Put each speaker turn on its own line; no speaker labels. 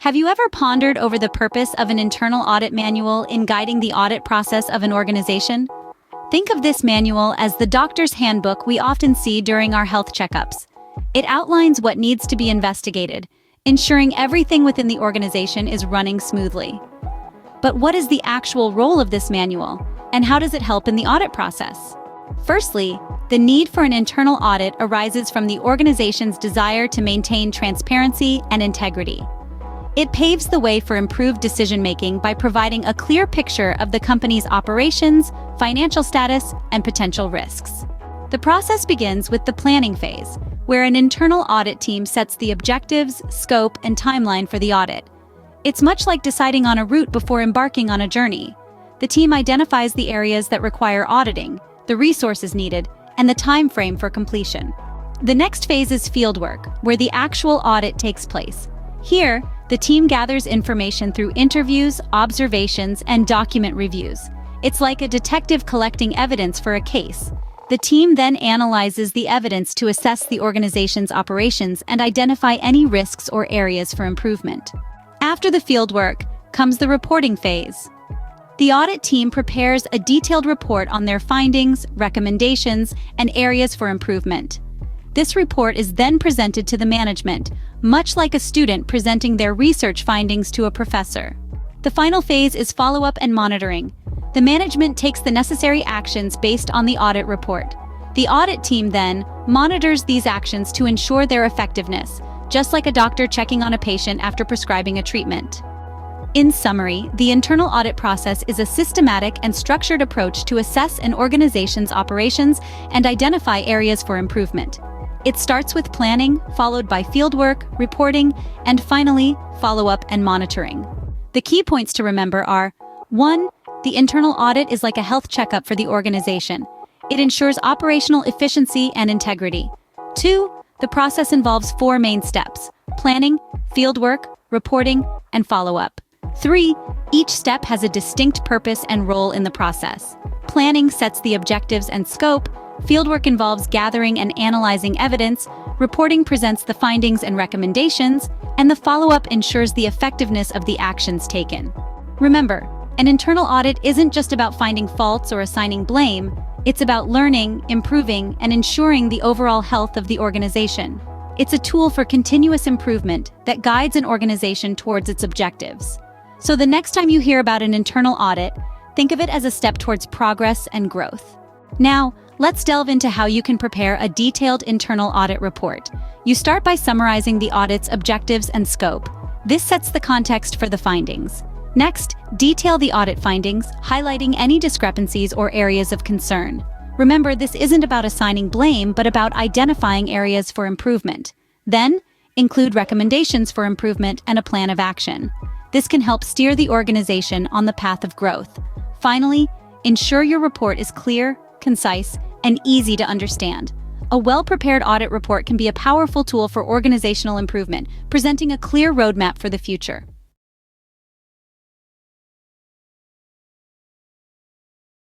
Have you ever pondered over the purpose of an internal audit manual in guiding the audit process of an organization? Think of this manual as the doctor's handbook we often see during our health checkups. It outlines what needs to be investigated, ensuring everything within the organization is running smoothly. But what is the actual role of this manual, and how does it help in the audit process? Firstly, the need for an internal audit arises from the organization's desire to maintain transparency and integrity. It paves the way for improved decision-making by providing a clear picture of the company's operations, financial status, and potential risks. The process begins with the planning phase, where an internal audit team sets the objectives, scope, and timeline for the audit. It's much like deciding on a route before embarking on a journey. The team identifies the areas that require auditing, the resources needed, and the time frame for completion. The next phase is fieldwork, where the actual audit takes place. Here, the team gathers information through interviews, observations, and document reviews. It's like a detective collecting evidence for a case. The team then analyzes the evidence to assess the organization's operations and identify any risks or areas for improvement. After the fieldwork comes the reporting phase. The audit team prepares a detailed report on their findings, recommendations, and areas for improvement. This report is then presented to the management, much like a student presenting their research findings to a professor. The final phase is follow-up and monitoring. The management takes the necessary actions based on the audit report. The audit team then monitors these actions to ensure their effectiveness, just like a doctor checking on a patient after prescribing a treatment. In summary, the internal audit process is a systematic and structured approach to assess an organization's operations and identify areas for improvement. It starts with planning, followed by fieldwork, reporting, and finally, follow-up and monitoring. The key points to remember are: 1. The internal audit is like a health checkup for the organization. It ensures operational efficiency and integrity. 2. The process involves 4 main steps: planning, fieldwork, reporting, and follow-up. 3. Each step has a distinct purpose and role in the process. Planning sets the objectives and scope, fieldwork involves gathering and analyzing evidence, reporting presents the findings and recommendations, and the follow-up ensures the effectiveness of the actions taken. Remember, an internal audit isn't just about finding faults or assigning blame, it's about learning, improving, and ensuring the overall health of the organization. It's a tool for continuous improvement that guides an organization towards its objectives. So the next time you hear about an internal audit, think of it as a step towards progress and growth. Now, let's delve into how you can prepare a detailed internal audit report. You start by summarizing the audit's objectives and scope. This sets the context for the findings. Next, detail the audit findings, highlighting any discrepancies or areas of concern. Remember, this isn't about assigning blame, but about identifying areas for improvement. Then, include recommendations for improvement and a plan of action. This can help steer the organization on the path of growth. Finally, ensure your report is clear, concise, and easy to understand. A well-prepared audit report can be a powerful tool for organizational improvement, presenting a clear roadmap for the future.